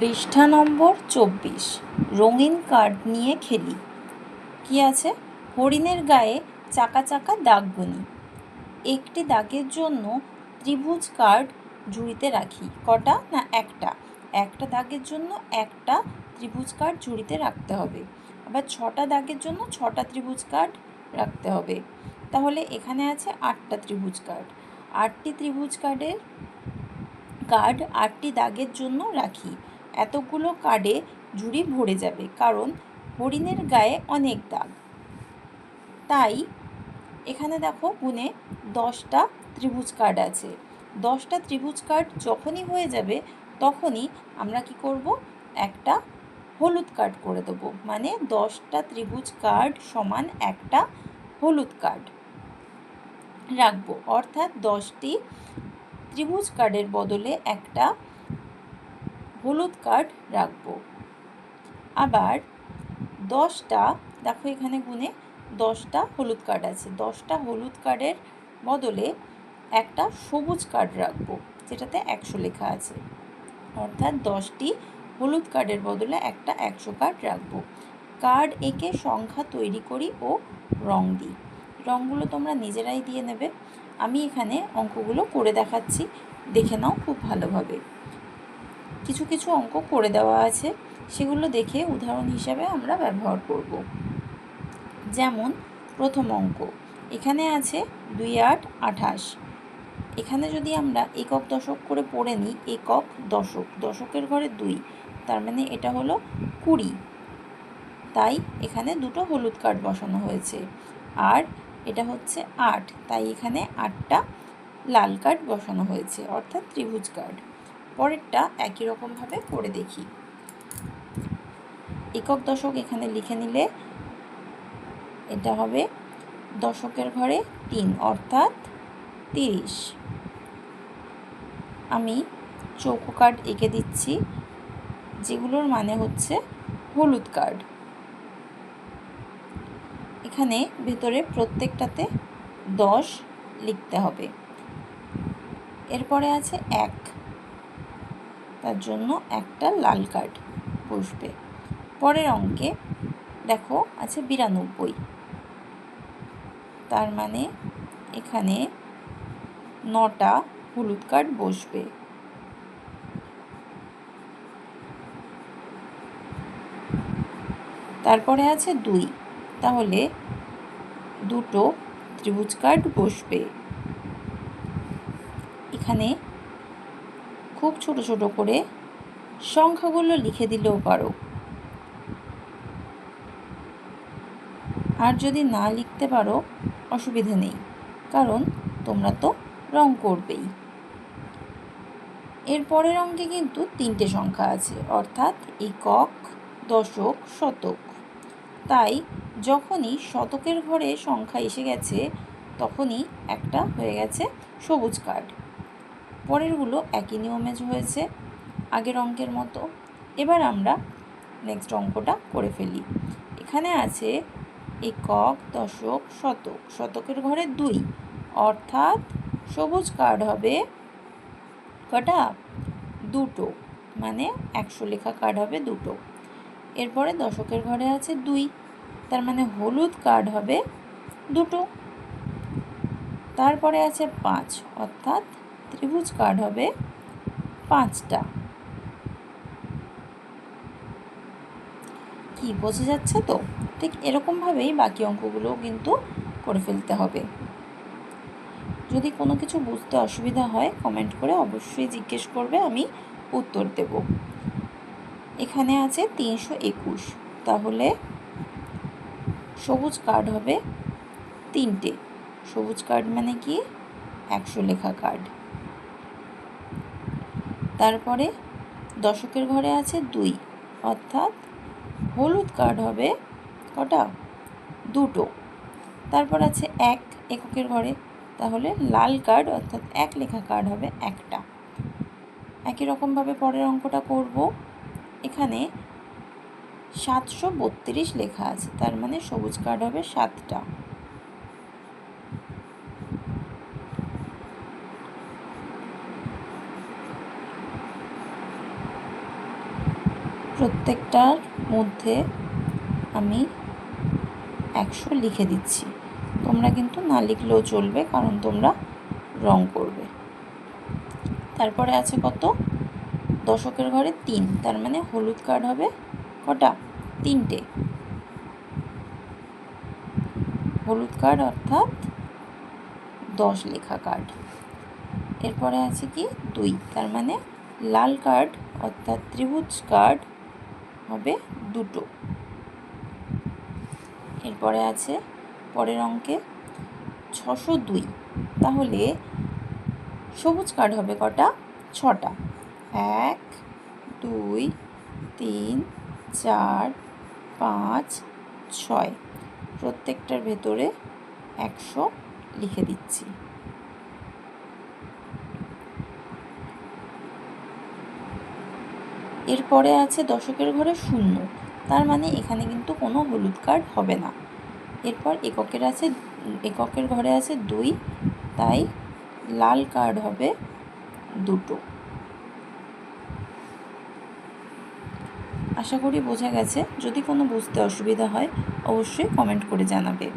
পৃষ্ঠা নম্বর 24। রঙিন কার্ড নিয়ে খেলি। কি আছে? হরিণের গায়ে চাকা চাকা দাগ গুনি। একটি দাগের জন্য ত্রিভুজ কার্ড ঝুড়িতে রাখি। কটা? না, একটা। একটা দাগের জন্য একটা ত্রিভুজ কার্ড ঝুড়িতে রাখতে হবে। আবার 6টা দাগের জন্য 6টা ত্রিভুজ কার্ড রাখতে হবে। তাহলে এখানে আছে 8টা ত্রিভুজ কার্ড। 8টি ত্রিভুজ কার্ড 8টি দাগের জন্য রাখি। এতগুলো কার্ডে ঝুড়ি ভরে যাবে, কারণ হরিণের গায়ে অনেক দাগ। তাই এখানে দেখো গুনে 10টা ত্রিভুজ কার্ড আছে। 10টা ত্রিভুজ কার্ড যখনই হয়ে যাবে তখনই আমরা কি করব? একটা হলুদ কার্ড করে দেবো। মানে 10টা ত্রিভুজ কার্ড সমান একটা হলুদ কার্ড রাখবো। অর্থাৎ 10টি ত্রিভুজ কার্ডের বদলে একটা হলুদ কার্ড রাখবো। আবার 10টা, দেখো এখানে গুনে 10টা হলুদ কার্ড আছে। 10টা হলুদ কার্ডের বদলে একটা সবুজ কার্ড রাখবো, যেটাতে 100 লেখা আছে। অর্থাৎ 10টি হলুদ কার্ডের বদলে একটা 100 কার্ড রাখবো। কার্ড এঁকে সংখ্যা তৈরি করি ও রং দিই। রঙগুলো তোমরা নিজেরাই দিয়ে নেবে। আমি এখানে অঙ্কগুলো করে দেখাচ্ছি, দেখে নাও খুব ভালোভাবে। কিছু কিছু অঙ্ক করে দেওয়া আছে, সেগুলো দেখে উদাহরণ হিসাবে আমরা ব্যবহার করব। যেমন প্রথম অঙ্ক, এখানে আছে 2 8 28। এখানে যদি আমরা একক দশক করে পড়ে নিই, একক দশক, দশকের ঘরে 2, তার মানে এটা হলো 20। তাই এখানে দুটো হলুদ কার্ড বসানো হয়েছে। আর এটা হচ্ছে 8, তাই এখানে 8টা লাল কার্ড বসানো হয়েছে, অর্থাৎ ত্রিভুজ কার্ড। পরেরটা একই রকমভাবে করে দেখি। একক দশক এখানে লিখে নিলে এটা হবে দশকের ঘরে 3, অর্থাৎ 30। আমি চৌকো কার্ড এঁকে দিচ্ছি, যেগুলোর মানে হচ্ছে হলুদ কার্ড। এখানে ভেতরে প্রত্যেকটাতে 10 লিখতে হবে। এরপরে আছে 1, তার জন্য একটা লাল কার্ড বসবে। পরের অঙ্কে দেখো আছে 92, তার মানে এখানে 9টা হলুদ কার্ড বসবে। তারপরে আছে 2, তাহলে 2টো ত্রিভুজ কার্ড বসবে। এখানে খুব ছোট ছোট করে সংখ্যাগুলো লিখে দিলেও পারো। আর যদি না লিখতে পারো অসুবিধা নেই, কারণ তোমরা তো রং করবেই। এর পরের অঙ্কে কিন্তু 3টে সংখ্যা আছে, অর্থাৎ একক, দশক, শতক। তাই যখনই শতকের ঘরে সংখ্যা এসে গেছে তখনই একটা হয়ে গেছে সবুজ কার্ড। পরেরগুলো একই নিয়মে হয়েছে, আগের অঙ্কের মতো। এবার আমরা নেক্সট অঙ্কটা করে ফেলি। এখানে আছে একক, দশক, শতক। শতকের ঘরে 2, অর্থাৎ সবুজ কার্ড হবে কটা? 2টো, মানে 100 লেখা কার্ড হবে 2টো। এরপরে দশকের ঘরে আছে 2, তার মানে হলুদ কার্ড হবে 2টো। তারপরে আছে 5, অর্থাৎ ত্রিভুজ কার্ড হবে 5টা। কি বোঝা যাচ্ছে তো? ঠিক এরকমভাবেই বাকি অঙ্কগুলোও কিন্তু করে ফেলতে হবে। যদি কোনো কিছু বুঝতে অসুবিধা হয় কমেন্ট করে অবশ্যই জিজ্ঞেস করবে, আমি উত্তর দেব। এখানে আছে 321, তাহলে সবুজ কার্ড হবে 3টে। সবুজ কার্ড মানে কি? 100 লেখা কার্ড। তারপরে দশকের ঘরে আছে 2, অর্থাৎ হলুদ কার্ড হবে কটা? 2টো। তারপর আছে 1 এককের ঘরে, তাহলে লাল কার্ড অর্থাৎ 1 লেখা কার্ড হবে একটা। একই রকমভাবে পরের অঙ্কটা করব। এখানে 732 লেখা আছে, তার মানে সবুজ কার্ড হবে 7টা। প্রত্যেকটার মধ্যে আমি 100 লিখে দিচ্ছি। তোমরা কিন্তু না লিখলেও চলবে, কারণ তোমরা রং করবে। তারপরে আছে কত? দশকের ঘরে 3, তার মানে হলুদ কার্ড হবে কটা? 3টে হলুদ কার্ড, অর্থাৎ 10 লেখা কার্ড। এরপরে আছে কি 2, তার মানে লাল কার্ড অর্থাৎ ত্রিভুজ কার্ড হবে 2টো। এরপরে আছে পরের অঙ্কে 602, তাহলে সবুজ কার্ড হবে কটা? 6টা। 1 2 3 4 5 6, প্রত্যেকটার ভেতরে 100 লিখে দিচ্ছি। এরপরে আছে দশকের ঘরে 0, তার মানে এখানে কিন্তু কোনো হলুদ কার্ড হবে না। এরপর এককের ঘরে আছে 2, তাই লাল কার্ড হবে 2টো। আশা করি বোঝা গেছে। যদি কোনো বুঝতে অসুবিধা হয় অবশ্যই কমেন্ট করে জানাবে।